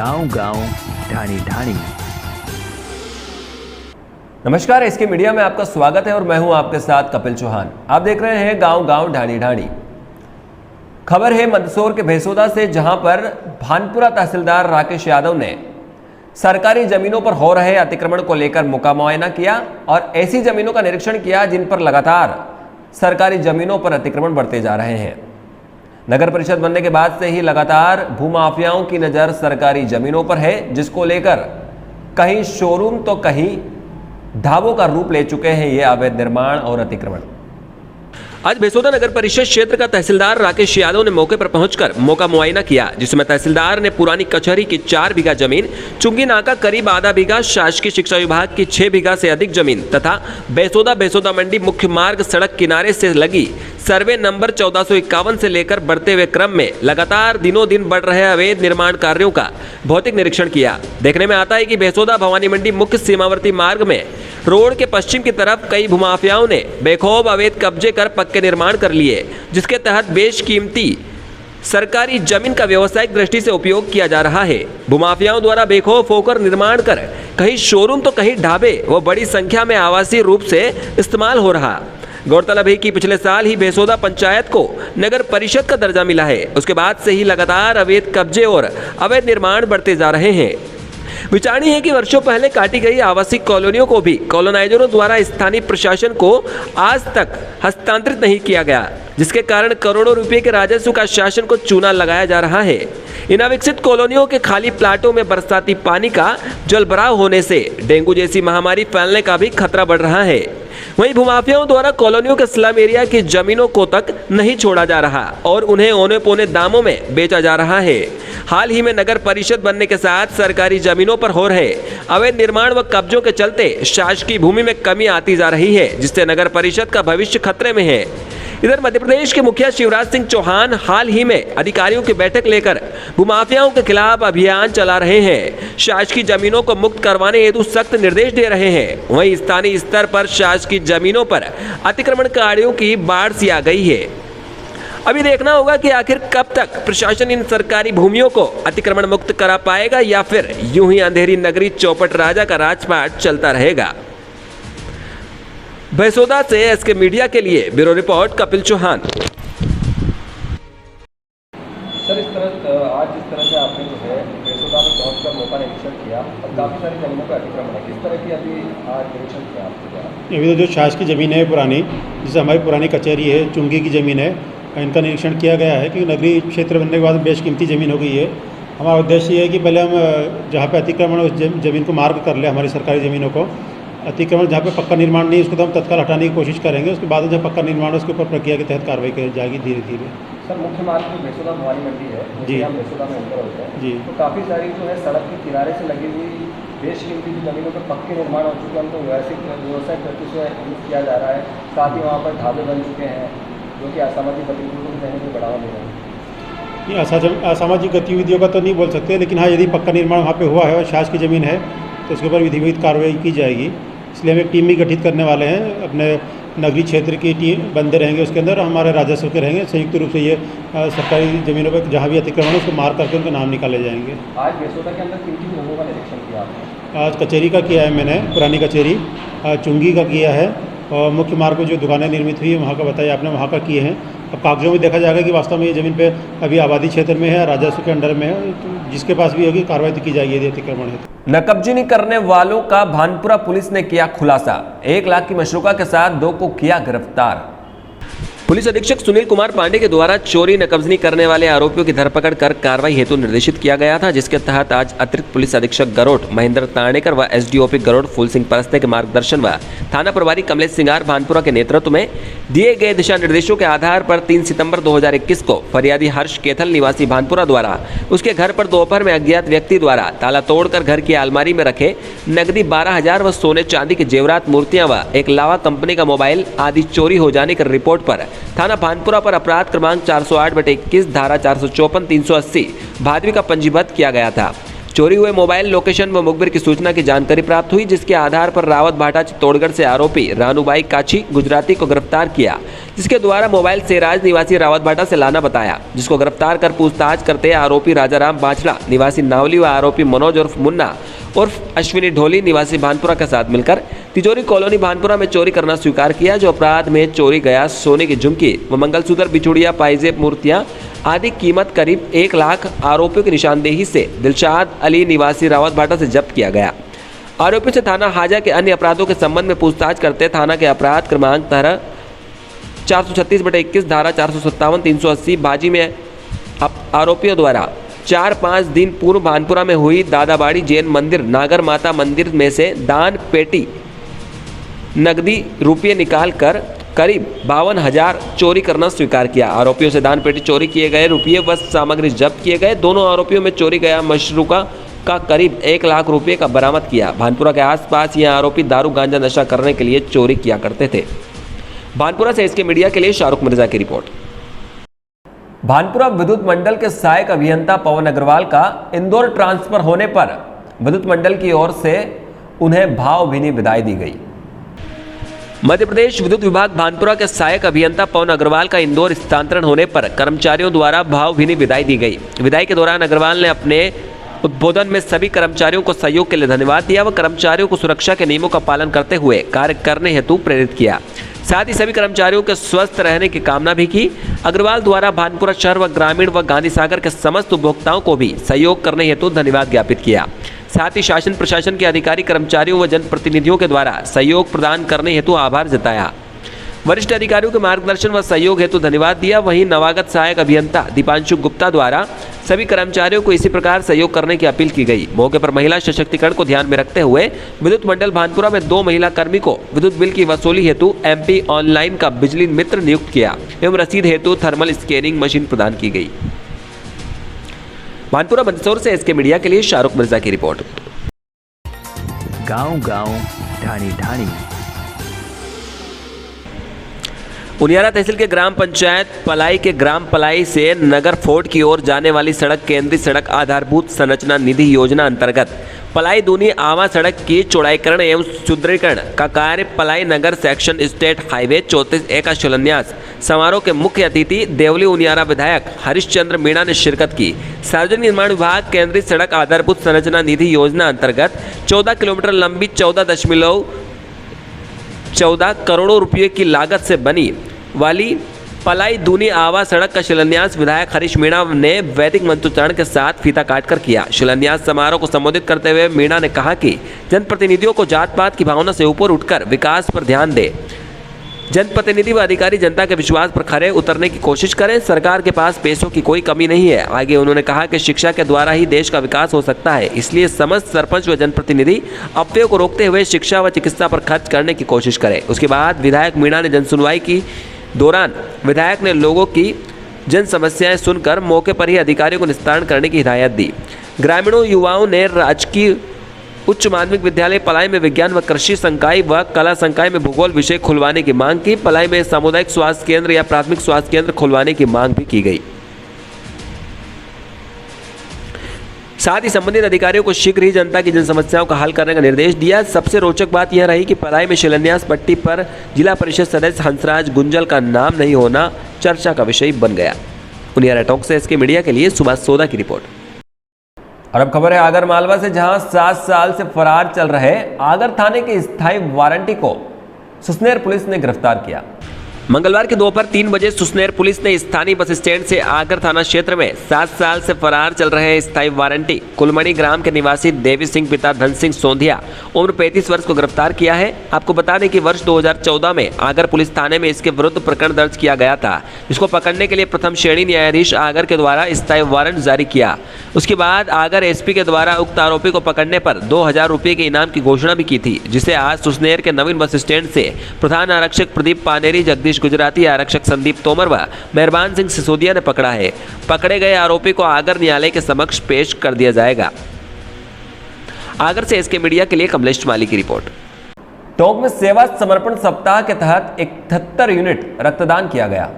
गांव गांव ढाणी ढाणी। नमस्कार, इसके मीडिया में आपका स्वागत है और मैं हूं आपके साथ कपिल चौहान। आप देख रहे हैं गांव गांव ढाणी ढाणी। खबर है मंदसौर के भेसोदा से, जहां पर भानपुरा तहसीलदार राकेश यादव ने सरकारी जमीनों पर हो रहे अतिक्रमण को लेकर मौका मुआयना किया और ऐसी जमीनों का निरीक्षण किया जिन पर लगातार सरकारी जमीनों पर अतिक्रमण बढ़ते जा रहे हैं। नगर परिषद बनने के बाद से ही लगातार भूमाफियाओं की नजर सरकारी जमीनों पर है, जिसको लेकर कहीं शोरूम तो कहीं ढाबों का रूप ले चुके हैं ये अवैध निर्माण और अतिक्रमण। आज भेसोदा नगर परिषद क्षेत्र का तहसीलदार राकेश यादव ने मौके पर पहुंचकर मौका मुआयना किया, जिसमें तहसीलदार ने पुरानी कचहरी की 4 बीघा जमीन, चुंगी नाका करीब आधा बीघा, शासकीय शिक्षा विभाग की 6 बीघा से अधिक जमीन तथा भेसोदा मंडी मुख्य मार्ग सड़क किनारे से लगी सर्वे नंबर 1451 से लेकर बढ़ते हुए क्रम में लगातार दिनों दिन बढ़ रहे अवैध निर्माण कार्यों का भौतिक निरीक्षण किया। देखने में आता है कि भेसोदा भवानी मंडी मुख्य सीमावर्ती मार्ग में रोड के पश्चिम की तरफ कई भूमाफियाओं ने बेखौफ अवैध कब्जे कर पक्के निर्माण कर लिए, जिसके तहत बेशकीमती सरकारी जमीन का व्यावसायिक दृष्टि से उपयोग किया जा रहा है। भूमाफियाओं द्वारा बेखौफ होकर निर्माण कर कहीं शोरूम तो कहीं ढाबे व बड़ी संख्या में आवासीय रूप से इस्तेमाल हो रहा। गौरतलब है कि पिछले साल ही भेसोदा पंचायत को नगर परिषद का दर्जा मिला है। उसके बाद से ही लगातार अवैध कब्जे और अवैध निर्माण बढ़ते जा रहे हैं। विचारणीय है कि वर्षों पहले काटी गई आवासीय कॉलोनियों को भी कॉलोनाइजरों द्वारा स्थानीय प्रशासन को आज तक हस्तांतरित नहीं किया गया, जिसके कारण करोड़ों रुपए के राजस्व का शासन को चूना लगाया जा रहा है। इन अविकसित कॉलोनियों के खाली प्लाटों में बरसाती पानी का जलभराव होने से डेंगू जैसी महामारी फैलने का भी खतरा बढ़ रहा है। वहीं भूमाफियाओं द्वारा कॉलोनियों के स्लम एरिया की जमीनों को तक नहीं छोड़ा जा रहा और उन्हें औने पौने दामों में बेचा जा रहा है। हाल ही में नगर परिषद बनने के साथ सरकारी जमीनों पर हो रहे अवैध निर्माण व कब्जों के चलते शासकीय भूमि में कमी आती जा रही है, जिससे नगर परिषद का भविष्य खतरे में है। इधर मध्य प्रदेश के मुखिया शिवराज सिंह चौहान हाल ही में अधिकारियों की बैठक लेकर भूमाफियाओं के खिलाफ अभियान चला रहे हैं। शासकीय जमीनों को मुक्त करवाने हेतु सख्त निर्देश दे रहे हैं। वहीं स्थानीय स्तर पर शासकीय जमीनों पर अतिक्रमणकारियों की बाढ़ सी आ गई है। अभी देखना होगा कि आखिर कब तक प्रशासन इन सरकारी भूमियों को अतिक्रमण मुक्त करा पाएगा या फिर यूं ही अंधेरी नगरी चौपट राजा का राजपाट चलता रहेगा। भेसोदा से एसके मीडिया के लिए bureau report Kapil Chauhan. Sir, इस तरह आज जिस तरह से आपने जो है भेसोदा में पहुंचकर मौका निरीक्षण किया और काफ़ी सारी जमीनों का अतिक्रमण है, किस तरह की अभी आज निरीक्षण किया आपने? अभी तो जो शासकीय ज़मीन है पुरानी, जिससे हमारी पुरानी कचहरी है, चुंगी की ज़मीन है, इनका निरीक्षण किया गया है कि नगरीय क्षेत्र बनने के बाद बेशकीमती ज़मीन हो गई है। हमारा उद्देश्य ये है कि पहले हम जहाँ पे अतिक्रमण उस ज़मीन को मार्क कर ले, हमारी सरकारी ज़मीनों को अतिक्रमण जहाँ पे पक्का निर्माण नहीं उसको तो हम तत्काल हटाने की कोशिश करेंगे। उसके बाद जब पक्का निर्माण उसके ऊपर प्रक्रिया के तहत कार्रवाई की जाएगी धीरे धीरे। सर, मुख्य मार्ग में भेसोदा भवानी मंडी है जी, हम भेसोदा में एंटर होते हैं जी, तो काफ़ी सारी जो है सड़क के किनारे से लगी हुई बेशकीमती जमीनों पर पक्के निर्माण हो चुके हैं, उनको व्यवसायिक दृष्टि से यूज़ किया जा रहा है। साथ ही वहाँ पर ढाबे बन चुके हैं जो कि असामाजिक गतिविधियों को रहने को बढ़ावा दे रहे हैं। असामाजिक गतिविधियों का तो नहीं बोल सकते, लेकिन हाँ, यदि पक्का निर्माण वहाँ पे हुआ है और शासकीय ज़मीन है तो उसके ऊपर विधिवत कार्रवाई की जाएगी। इसलिए हम एक टीम भी गठित करने वाले हैं। अपने नगरीय क्षेत्र की टीम बंदे रहेंगे, उसके अंदर हमारे राजस्व के रहेंगे। संयुक्त रूप से ये सरकारी ज़मीनों पर जहाँ भी अतिक्रमण है उसको मार्क करके उनके नाम निकाले जाएंगे। आज भेसोदा के अंदर किन लोगों का निरीक्षण किया आपने? आज कचहरी का किया है मैंने, पुरानी कचहरी, चुंगी का किया है और मुख्य मार्ग पर जो दुकानें निर्मित हुई है वहाँ का बताया आपने, वहाँ का किए हैं। अब कागजों में देखा जाएगा कि वास्तव में ये ज़मीन पे अभी आबादी क्षेत्र में है, राजस्व के अंडर में है, तो जिसके पास भी होगी कार्रवाई तो की जाएगी यदि अतिक्रमण है। नकबजनी करने वालों का भानपुरा पुलिस ने किया खुलासा। 1 लाख की मशरूका के साथ 2 को किया गिरफ्तार। पुलिस अधीक्षक सुनील कुमार पांडे के द्वारा चोरी नकबजनी करने वाले आरोपियों की धरपकड़ कर कार्रवाई हेतु निर्देशित किया गया था, जिसके तहत आज अतिरिक्त पुलिस अधीक्षक गरोड महेंद्र ताणेकर व एसडीओपी गरोड फूल सिंह परस्ते के मार्गदर्शन व थाना प्रभारी कमलेश सिंगार भानपुरा के नेतृत्व में दिए गए दिशा निर्देशों के आधार पर 3 सितंबर 2021 को फरियादी हर्ष केथल निवासी भानपुरा द्वारा उसके घर पर दोपहर में अज्ञात व्यक्ति द्वारा ताला तोड़कर घर की अलमारी में रखे नकदी 12,000 व सोने चांदी के जेवरात, मूर्तियां व एक लावा कंपनी का मोबाइल आदि चोरी हो जाने की रिपोर्ट पर थाना भानपुरा पर अपराध क्रमांक 408/21 धारा 454 380 भादवी का पंजीबद्ध किया गया था। चोरी हुए मोबाइल लोकेशन व मुखबिर की सूचना की जानकारी प्राप्त हुई, जिसके आधार पर रावत भाटा चित्तौड़गढ़ से आरोपी रानूबाई काछी गुजराती को गिरफ्तार किया, जिसके द्वारा मोबाइल से राज निवासी रावतभाटा से लाना बताया, जिसको गिरफ्तार कर पूछताछ करते आरोपी राजाराम बाछड़ा निवासी नावली व आरोपी मनोज उर्फ मुन्ना उर्फ अश्विनी ढोली निवासी भानपुरा के साथ मिलकर तिजोरी कॉलोनी भानपुरा में चोरी करना स्वीकार किया। जो अपराध में चोरी गया सोने की झुमकी व मंगलसूत्र, बिचुड़िया, पाइजेब, मूर्तियां आदि कीमत करीब 1 लाख आरोपियों की निशानदेही से दिलशाद अली निवासी रावतभाटा से जब्त किया गया। आरोपियों से थाना हाजा के अन्य अपराधों के संबंध में पूछताछ करते थाना के अपराध क्रमांक धारा 436/21, धारा 457, 380 बाजी में आरोपियों द्वारा 4-5 दिन पूर्व भानपुरा में हुई दादाबाड़ी जैन मंदिर नागर माता मंदिर में से दान पेटी नकदी रुपये निकाल कर करीब 52,000 चोरी करना स्वीकार किया। आरोपियों से दान पेटी चोरी किए गए रुपये व सामग्री जब्त किए गए। दोनों आरोपियों में चोरी गया मशरूका का करीब 1 लाख रुपये का बरामद किया। भानपुरा के आसपास ये आरोपी दारू गांजा नशा करने के लिए चोरी किया करते थे। भानपुरा से इसके मीडिया के लिए शाहरुख मिर्जा की रिपोर्ट। भानपुरा विद्युत मंडल के सहायक अभियंता पवन अग्रवाल का इंदौर ट्रांसफर होने पर विद्युत मंडल की ओर से उन्हें भावभीनी विदाई दी गई। मध्य प्रदेश विद्युत विभाग भानपुरा के सहायक अभियंता पवन अग्रवाल का इंदौर स्थानांतरण होने पर कर्मचारियों द्वारा भावभीनी विदाई दी गई। विदाई के दौरान अग्रवाल ने अपने उद्बोधन में सभी कर्मचारियों को सहयोग के लिए धन्यवाद दिया व कर्मचारियों को सुरक्षा के नियमों का पालन करते हुए कार्य करने हेतु प्रेरित किया। साथ ही सभी कर्मचारियों के स्वस्थ रहने की कामना भी की। अग्रवाल द्वारा भानपुरा शहर व ग्रामीण व गांधी सागर के समस्त उपभोक्ताओं को भी सहयोग करने हेतु धन्यवाद ज्ञापित किया। साथ ही शासन प्रशासन के अधिकारी, कर्मचारियों व जनप्रतिनिधियों के द्वारा सहयोग प्रदान करने हेतु आभार जताया। वरिष्ठ अधिकारियों के मार्गदर्शन व सहयोग हेतु धन्यवाद दिया। वहीं नवागत सहायक अभियंता दीपांशु गुप्ता द्वारा सभी कर्मचारियों को इसी प्रकार सहयोग करने की अपील की गई। मौके पर महिला सशक्तिकरण को ध्यान में रखते हुए विद्युत मंडल भानपुरा में 2 महिला कर्मी को विद्युत बिल की वसूली हेतु MP ऑनलाइन का बिजली मित्र नियुक्त किया एवं रसीद हेतु थर्मल स्कैनिंग मशीन प्रदान की गई। भानपुरा मंदसौर से इसके मीडिया के लिए शाहरुख मिर्जा की रिपोर्ट। गांव-गांव, ढाणी-ढाणी। उनियारा तहसील के ग्राम पंचायत पलाई के ग्राम पलाई से नगर फोर्ट की ओर जाने वाली सड़क केंद्रीय सड़क आधारभूत संरचना निधि योजना अंतर्गत पलाई दूनी आवा सड़क की चौड़ाईकरण एवं सुदृढ़ीकरण का कार्य पलाई नगर सेक्शन स्टेट हाईवे 34A का शिलान्यास समारोह के मुख्य अतिथि देवली उनियारा विधायक हरिश्चंद्र मीणा ने शिरकत की। सार्वजनिक निर्माण विभाग केंद्रीय सड़क आधारभूत संरचना निधि योजना अंतर्गत 14 किलोमीटर लंबी 14 करोड़ रुपये की लागत से बनी वाली पलाई दूनी आवा सड़क का शिलान्यास विधायक हरीश मीणा ने वैदिक मंत्रोच्चारण के साथ फीता काटकर किया। शिलान्यास समारोह को संबोधित करते हुए मीणा ने कहा कि जनप्रतिनिधियों को जात पात की भावना से ऊपर उठकर विकास पर ध्यान दे। जनप्रतिनिधि व अधिकारी जनता के विश्वास पर खरे उतरने की कोशिश करें। सरकार के पास पैसों की कोई कमी नहीं है। आगे उन्होंने कहा कि शिक्षा के द्वारा ही देश का विकास हो सकता है, इसलिए समस्त सरपंच व जनप्रतिनिधि अपव्यय को रोकते हुए शिक्षा व चिकित्सा पर खर्च करने की कोशिश करें। उसके बाद विधायक मीणा ने जनसुनवाई की दौरान विधायक ने लोगों की जन समस्याएं सुनकर मौके पर ही अधिकारियों को निस्तारण करने की हिदायत दी। ग्रामीणों युवाओं ने राजकीय उच्च माध्यमिक विद्यालय पलाई में विज्ञान व कृषि संकाय व कला संकाय में भूगोल विषय खुलवाने की मांग की। पलाई में सामुदायिक स्वास्थ्य केंद्र या प्राथमिक स्वास्थ्य केंद्र खुलवाने की मांग भी की गई। साथ ही संबंधित अधिकारियों को शीघ्र ही जनता की जन समस्याओं का हल करने का निर्देश दिया। सबसे रोचक बात यह रही कि पलाई में शिलान्यास पट्टी पर जिला परिषद सदस्य हंसराज गुंजल का नाम नहीं होना चर्चा का विषय बन गया। उनियारा टॉक से इसके मीडिया के लिए सुभाष सोदा की रिपोर्ट। और अब खबर है आगर मालवा से, जहां 7 साल से फरार चल रहे आगर थाने के स्थायी वारंटी को सुसनेर पुलिस ने गिरफ्तार किया। मंगलवार के दोपहर 3 बजे सुसनेर पुलिस ने स्थानीय बस स्टैंड से आगर थाना क्षेत्र में 7 साल से फरार चल रहे स्थायी वारंटी कुलमणि ग्राम के निवासी देवी सिंह पिता धन सिंह सोंधिया उम्र 35 वर्ष को गिरफ्तार किया है। आपको बता दें कि वर्ष 2014 में आगर पुलिस थाने में इसके विरुद्ध प्रकरण दर्ज किया गया था। इसको पकड़ने के लिए प्रथम श्रेणी न्यायाधीश आगर के द्वारा स्थायी वारंट जारी किया। उसके बाद आगर SP के द्वारा उक्त आरोपी को पकड़ने पर 2000 रुपये के इनाम की घोषणा भी की थी, जिसे आज सुसनेर के नवीन बस स्टैंड से प्रधान आरक्षक प्रदीप पानेरी, जगदीश गुजराती, आरक्षक संदीप तोमर व मेहरबान सिंह सिसोदिया ने पकड़ा है। पकड़े गए आरोपी को आगर न्यायालय के समक्ष पेश कर दिया जाएगा। आगर से इसके मीडिया के लिए कमलेश माली की रिपोर्ट। टोंक में सेवा समर्पण सप्ताह के तहत 71 यूनिट रक्तदान किया गया।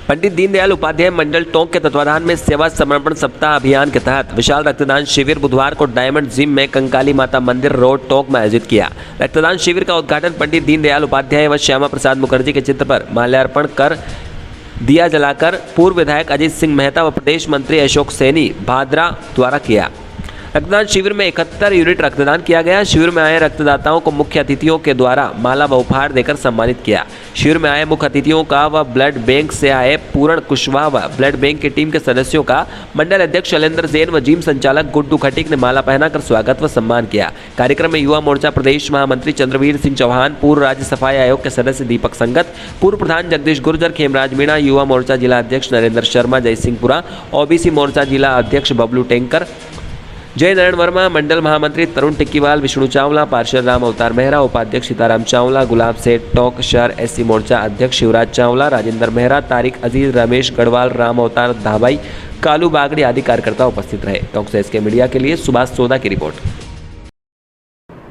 पंडित दीनदयाल उपाध्याय मंडल टोंक के तत्वाधान में सेवा समर्पण सप्ताह अभियान के तहत विशाल रक्तदान शिविर बुधवार को डायमंड जिम में कंकाली माता मंदिर रोड टोंक में आयोजित किया। रक्तदान शिविर का उद्घाटन पंडित दीनदयाल उपाध्याय व श्यामा प्रसाद मुखर्जी के चित्र पर माल्यार्पण कर दिया जलाकर पूर्व विधायक अजीत सिंह मेहता व प्रदेश मंत्री अशोक सैनी भादरा द्वारा किया। रक्तदान शिविर में 71 यूनिट रक्तदान किया गया। शिविर में आए रक्तदाताओं को मुख्य अतिथियों के द्वारा माला व उपहार देकर सम्मानित किया। शिविर में आए मुख्य अतिथियों का व ब्लड बैंक से आए पूर्ण कुशवाहा व ब्लड बैंक की टीम के सदस्यों का मंडल अध्यक्ष शैलेंद्र जैन व जिम संचालक गुड्डू खटीक ने माला पहनाकर स्वागत व सम्मान किया। कार्यक्रम में युवा मोर्चा प्रदेश महामंत्री चंद्रवीर सिंह चौहान, पूर्व राज्य सफाई आयोग के सदस्य दीपक संगत, पूर्व प्रधान जगदीश गुर्जर, खेमराज मीणा, युवा मोर्चा जिला अध्यक्ष नरेंद्र शर्मा जयसिंहपुरा, ओबीसी मोर्चा जिला अध्यक्ष बबलू टेंकर, जय नारायण वर्मा, मंडल महामंत्री तरुण टिक्कीवाल, विष्णु चावला, पार्षद राम अवतार मेहरा, उपाध्यक्ष सीताराम चावला, गुलाब सेठ टोंक शहर एससी मोर्चा अध्यक्ष शिवराज चावला, राजेंद्र मेहरा, तारिक अजीज, रमेश गढ़वाल, राम अवतार धाबाई, कालू बागड़ी आदि कार्यकर्ता उपस्थित रहे। टोंक से एसके मीडिया के लिए सुभाष सोदा की रिपोर्ट।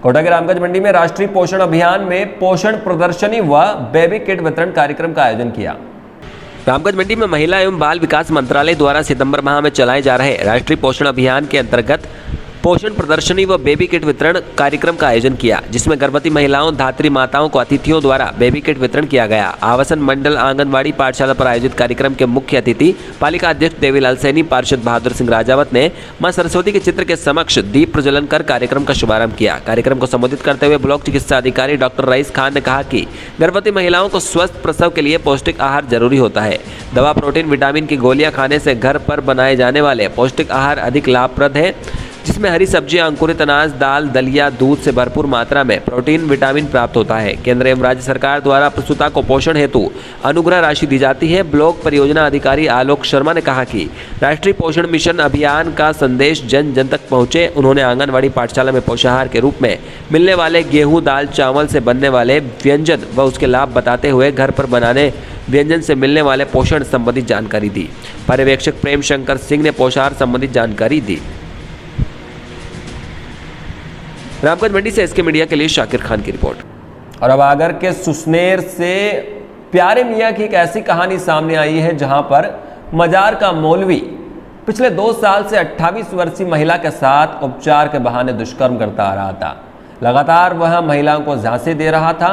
कोटा के रामगंज मंडी में राष्ट्रीय पोषण अभियान में पोषण प्रदर्शनी व बेबी किट वितरण कार्यक्रम का आयोजन किया। रामगंज मंडी में महिला एवं बाल विकास मंत्रालय द्वारा सितंबर माह में चलाए जा रहे राष्ट्रीय पोषण अभियान के अंतर्गत पोषण प्रदर्शनी व बेबी किट वितरण कार्यक्रम का आयोजन किया, जिसमें गर्भवती महिलाओं, धात्री माताओं को अतिथियों द्वारा बेबी किट वितरण किया गया। आवासन मंडल आंगनबाड़ी पाठशाला पर आयोजित कार्यक्रम के मुख्य अतिथि पालिका अध्यक्ष देवीलाल सैनी, पार्षद बहादुर सिंह राजावत ने मां सरस्वती के चित्र के समक्ष दीप प्रज्वलन कर कार्यक्रम का शुभारंभ किया। कार्यक्रम को संबोधित करते हुए ब्लॉक चिकित्सा अधिकारी डॉक्टर रईस खान ने कहा कि गर्भवती महिलाओं को स्वस्थ प्रसव के लिए पौष्टिक आहार जरूरी होता है। दवा, प्रोटीन, विटामिन की गोलियां खाने से घर पर बनाए जाने वाले पौष्टिक आहार अधिक लाभप्रद है, जिसमें हरी सब्जियां, अंकुरित अनाज, दाल, दलिया, दूध से भरपूर मात्रा में प्रोटीन, विटामिन प्राप्त होता है। केंद्र एवं राज्य सरकार द्वारा प्रसूता को पोषण हेतु अनुग्रह राशि दी जाती है। ब्लॉक परियोजना अधिकारी आलोक शर्मा ने कहा कि राष्ट्रीय पोषण मिशन अभियान का संदेश जन जन तक पहुंचे। उन्होंने आंगनबाड़ी पाठशाला में पोषाहार के रूप में मिलने वाले गेहूँ, दाल, चावल से बनने वाले व्यंजन व उसके लाभ बताते हुए घर पर बनाने व्यंजन से मिलने वाले पोषण संबंधी जानकारी दी। पर्यवेक्षक प्रेम शंकर सिंह ने पोषाहार संबंधी जानकारी दी। रामगंज मंडी से एसके मीडिया के लिए शाकिर खान की रिपोर्ट। और अब आगर के सुसनेर से प्यारे मियाँ की एक ऐसी कहानी सामने आई है जहां पर मजार का मौलवी पिछले 2 साल से 28 वर्षीय महिला के साथ उपचार के बहाने दुष्कर्म करता आ रहा था। लगातार वह महिलाओं को झांसे दे रहा था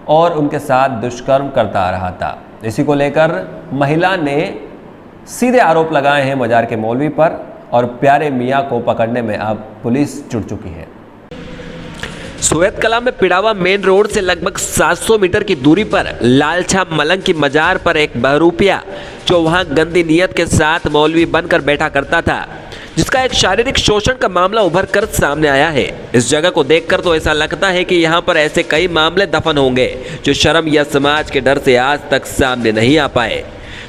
और उनके साथ दुष्कर्म करता आ रहा था। इसी को लेकर महिला ने सीधे आरोप लगाए हैं मजार के मौलवी पर और प्यारे मियाँ को पकड़ने में अब पुलिस जुट चुकी है। सोयत कला में पिड़ावा मेन रोड से लगभग 700 मीटर की दूरी पर लालछा मलंग की मजार पर एक बहरूपिया जो वहां गंदी नीयत के साथ मौलवी बनकर बैठा करता था, जिसका एक शारीरिक शोषण का मामला उभर कर सामने आया है। इस जगह को देखकर तो ऐसा लगता है कि यहाँ पर ऐसे कई मामले दफन होंगे जो शर्म या समाज के डर से आज तक सामने नहीं आ पाए।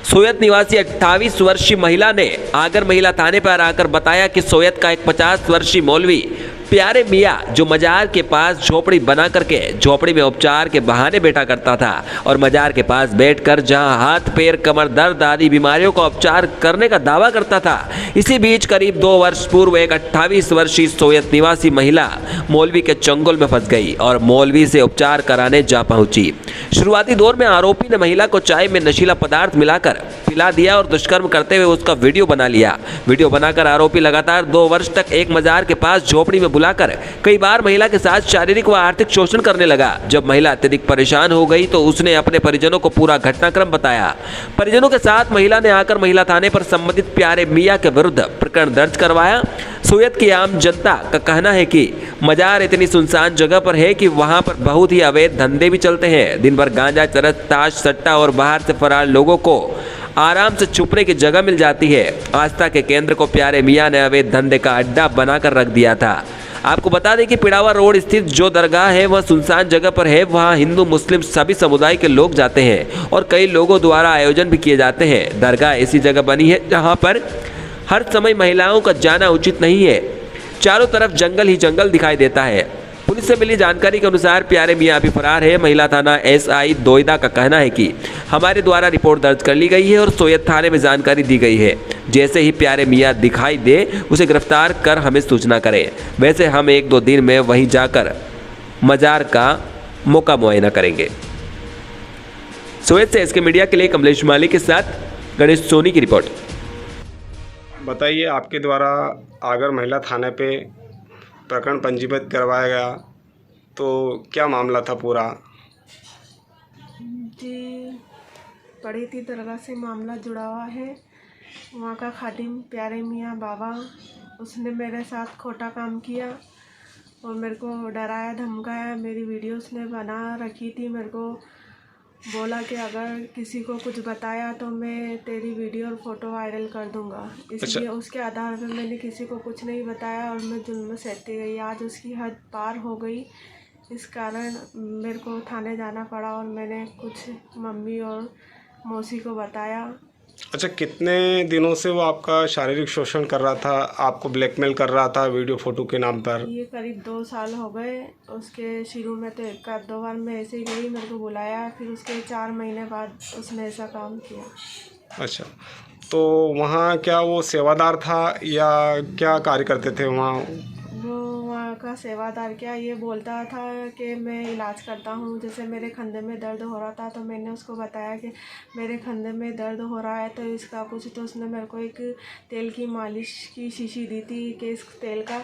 सोयत निवासी 28 वर्षीय महिला ने आगर महिला थाने पर आकर बताया कि सोयत का एक 50 वर्षीय मौलवी प्यारे मियाँ जो मजार के पास झोपड़ी बना करके झोपड़ी में उपचार के बहाने बैठा करता था और मजार के पास बैठकर जहां हाथ पैर, कमर दर्द आदि बीमारियों का उपचार करने का दावा करता था। इसी बीच करीब 2 वर्ष पूर्व एक 28 वर्षीय सोयत निवासी महिला मौलवी के चंगुल में फंस गई और मौलवी से उपचार कराने जा पहुंची। शुरुआती दौर में आरोपी ने महिला को चाय में नशीला पदार्थ मिलाकर पिला दिया और दुष्कर्म करते हुए उसका वीडियो बना लिया। वीडियो बनाकर आरोपी लगातार 2 वर्ष तक एक मजार के पास झोपड़ी में बुलाकर कई बार महिला के साथ शारीरिक व आर्थिक शोषण करने लगा। जब महिला अत्यधिक परेशान हो गई तो उसने अपने परिजनों को पूरा घटनाक्रम बताया। परिजनों के साथ महिला ने आकर महिला थाने पर संबंधित प्यारे मियाँ के विरुद्ध प्रकरण दर्ज करवाया। सोयत की आम जनता का कहना है कि मजार इतनी सुनसान जगह पर है कि वहां पर बहुत ही अवैध धंधे भी चलते हैं। दिन भर गांजा, चरस, ताश, सट्टा और बाहर से फरार लोगों को आराम से छुपने की जगह मिल जाती है। आस्था के केंद्र को प्यारे मियाँ ने अवैध धंधे का अड्डा बनाकर रख दिया था। आपको बता दें कि पिड़ावा रोड स्थित जो दरगाह है वह सुनसान जगह पर है। वहां हिंदू मुस्लिम सभी समुदाय के लोग जाते हैं और कई लोगों द्वारा आयोजन भी किए जाते हैं। दरगाह ऐसी जगह बनी है जहां पर हर समय महिलाओं का जाना उचित नहीं है। चारों तरफ जंगल ही जंगल दिखाई देता है। पुलिस से मिली जानकारी के अनुसार प्यारे मियाँ अभी फरार है। महिला थाना एसआई दोईदा का कहना है कि हमारे द्वारा रिपोर्ट दर्ज कर ली गई है और सोयत थाने में जानकारी दी गई है। जैसे ही प्यारे मियाँ दिखाई दे उसे गिरफ्तार कर हमें सूचना करें। वैसे हम 1-2 दिन में वहीं जाकर मजार का मौका मुआयना करेंगे। सोयत से इसके मीडिया के लिए कमलेश माली के साथ गणेश सोनी की रिपोर्ट। बताइए, आपके द्वारा आगर महिला थाने पे प्रकरण पंजीबद्ध करवाया गया, तो क्या मामला था पूरा? जी, पड़ी थी दरगाह से मामला जुड़ा हुआ है। वहाँ का खादिम प्यारे मियाँ बाबा, उसने मेरे साथ खोटा काम किया और मेरे को डराया धमकाया। मेरी वीडियो उसने बना रखी थी, मेरे को बोला कि अगर किसी को कुछ बताया तो मैं तेरी वीडियो और फ़ोटो वायरल कर दूंगा। इसलिए उसके आधार पर मैंने किसी को कुछ नहीं बताया और मैं जुल्म सहती गई। आज उसकी हद पार हो गई, इस कारण मेरे को थाने जाना पड़ा और मैंने कुछ मम्मी और मौसी को बताया। अच्छा, कितने दिनों से वो आपका शारीरिक शोषण कर रहा था, आपको ब्लैकमेल कर रहा था वीडियो फ़ोटो के नाम पर? ये करीब 2 साल हो गए। उसके शुरू में तो 1-2 बार मैं ऐसे ही गई, मेरे को बुलाया, फिर उसके 4 महीने बाद उसने ऐसा काम किया। अच्छा, तो वहाँ क्या वो सेवादार था या क्या कार्य करते थे वहाँ? वो वहाँ का सेवादार क्या, ये बोलता था कि मैं इलाज करता हूँ। जैसे मेरे कंधे में दर्द हो रहा था तो मैंने उसको बताया कि मेरे कंधे में दर्द हो रहा है तो इसका कुछ, तो उसने मेरे को एक तेल की मालिश की शीशी दी थी कि इस तेल का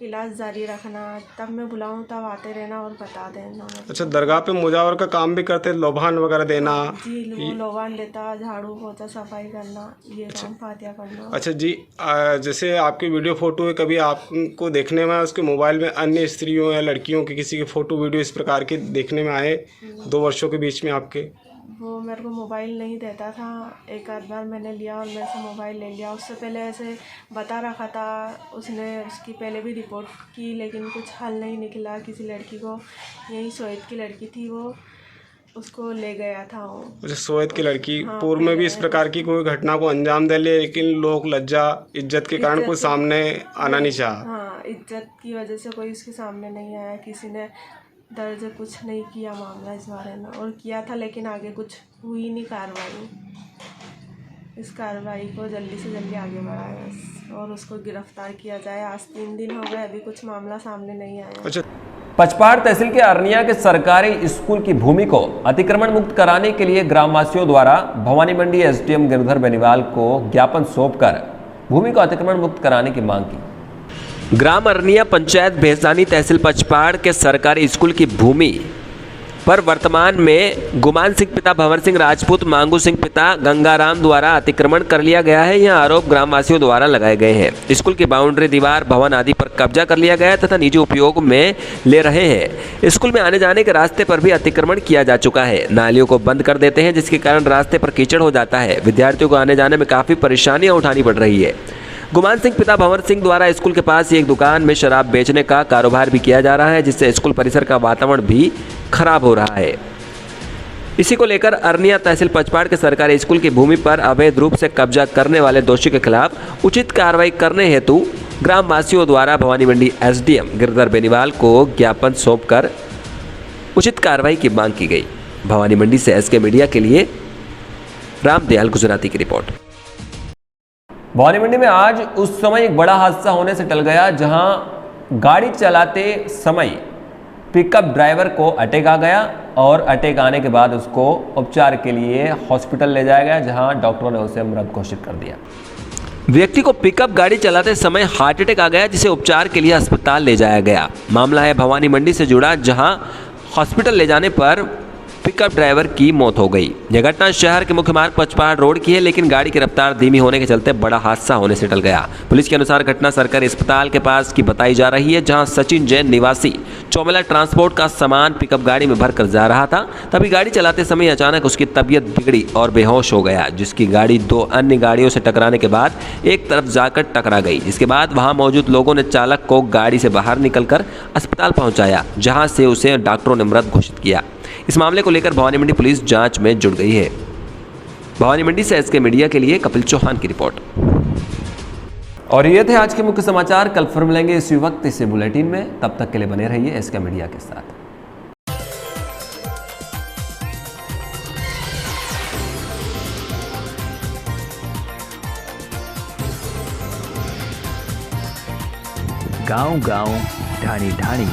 इलाज जारी रखना, तब मैं बुलाऊँ तब आते रहना और बता देना। अच्छा, दरगाह पे मुजावर का काम भी करते, लोभान वगैरह देना? जी, वो लोबान देता, झाड़ू पोछा सफाई करना, ये काम फातिया करना। अच्छा जी, जैसे आपकी वीडियो फ़ोटो है, कभी आपको देखने में उसके मोबाइल में अन्य स्त्रियों या लड़कियों की किसी की फ़ोटो वीडियो इस प्रकार के देखने में आए 2 वर्षों के बीच में आपके? वो मेरे को मोबाइल नहीं देता था, एक आध बार मैंने लिया और मेरे से मोबाइल ले लिया। उससे पहले ऐसे बता रखा था, उसने उसकी पहले भी रिपोर्ट की लेकिन कुछ हल नहीं निकला। किसी लड़की को, यही सोएत की लड़की थी, वो उसको ले गया था वो। अच्छा, सोएत की लड़की। हाँ, पूर्व में भी इस प्रकार की कोई घटना को अंजाम दे ले, लेकिन लोग लज्जा इज्जत के कारण कोई सामने आना नहीं चाहा? हाँ, इज्जत की वजह से कोई उसके सामने नहीं आया, किसी ने दर्ज कुछ नहीं किया मामला इस बारे में, और किया था लेकिन आगे कुछ हुई नहीं कार्रवाई। इस कार्रवाई को जल्दी से जल्दी आगे बढ़ाए बस, और उसको गिरफ्तार किया जाए। आज 3 दिन हो गए, अभी कुछ मामला सामने नहीं आया। अच्छा, पचपहाड़ तहसील के अरनिया के सरकारी स्कूल की भूमि को अतिक्रमण मुक्त कराने के लिए ग्रामवासियों द्वारा भवानी मंडी एसडीएम गिरधर बेनीवाल को ज्ञापन सौंपकर भूमि को अतिक्रमण मुक्त कराने की मांग की। ग्राम अरनिया पंचायत भेसानी तहसील पचपहाड़ के सरकारी स्कूल की भूमि पर वर्तमान में गुमान सिंह पिता भंवर सिंह राजपूत, मांगू सिंह पिता गंगाराम द्वारा अतिक्रमण कर लिया गया है। यह आरोप ग्रामवासियों द्वारा लगाए गए हैं। स्कूल की बाउंड्री, दीवार, भवन आदि पर कब्जा कर लिया गया है तथा निजी उपयोग में ले रहे हैं। स्कूल में आने जाने के रास्ते पर भी अतिक्रमण किया जा चुका है। नालियों को बंद कर देते हैं जिसके कारण रास्ते पर कीचड़ हो जाता है। विद्यार्थियों को आने जाने में काफ़ी परेशानियाँ उठानी पड़ रही है। गुमान सिंह पिता भंवर सिंह द्वारा स्कूल के पास एक दुकान में शराब बेचने का कारोबार भी किया जा रहा है, जिससे स्कूल परिसर का वातावरण भी खराब हो रहा है। इसी को लेकर अरनिया तहसील पचपहाड़ के सरकारी स्कूल की भूमि पर अवैध रूप से कब्जा करने वाले दोषी के खिलाफ उचित कार्रवाई करने हेतु ग्रामवासियों द्वारा भवानी मंडी एसडीएम गिरधर बेनीवाल को ज्ञापन सौंपकर उचित कार्रवाई की मांग की गई। भवानी मंडी से एसके मीडिया के लिए रामदयाल गुजराती की रिपोर्ट। भवानी मंडी में आज उस समय एक बड़ा हादसा होने से टल गया, जहां गाड़ी चलाते समय पिकअप ड्राइवर को अटैक आ गया और अटैक आने के बाद उसको उपचार के लिए हॉस्पिटल ले जाया गया, जहां डॉक्टरों ने उसे मृत घोषित कर दिया। व्यक्ति को पिकअप गाड़ी चलाते समय हार्ट अटैक आ गया, जिसे उपचार के लिए अस्पताल ले जाया गया। मामला है भवानी मंडी से जुड़ा, जहां हॉस्पिटल ले जाने पर पिकअप ड्राइवर की मौत हो गई। यह घटना शहर के मुख्य मार्ग पचपहाड़ रोड की है, लेकिन गाड़ी की रफ्तार धीमी होने के चलते बड़ा हादसा होने से टल गया। पुलिस के अनुसार घटना सरकारी अस्पताल के पास की बताई जा रही है, जहां सचिन जैन निवासी चौमेला ट्रांसपोर्ट का सामान पिकअप गाड़ी में भरकर जा रहा था। तभी गाड़ी चलाते समय अचानक उसकी तबीयत बिगड़ी और बेहोश हो गया, जिसकी गाड़ी 2 अन्य गाड़ियों से टकराने के बाद एक तरफ जाकर टकरा गई। जिसके बाद वहां मौजूद लोगों ने चालक को गाड़ी से बाहर निकलकर अस्पताल पहुंचाया, जहां से उसे डॉक्टरों ने मृत घोषित किया। इस मामले को लेकर भवानी मंडी पुलिस जांच में जुट गई है। भवानी मंडी से एसके मीडिया के लिए कपिल चौहान की रिपोर्ट। और ये थे आज के मुख्य समाचार। कल फिर मिलेंगे इसी वक्त इसी बुलेटिन में। तब तक के लिए बने रहिए एसके मीडिया के साथ। गांव गांव ढाणी ढाणी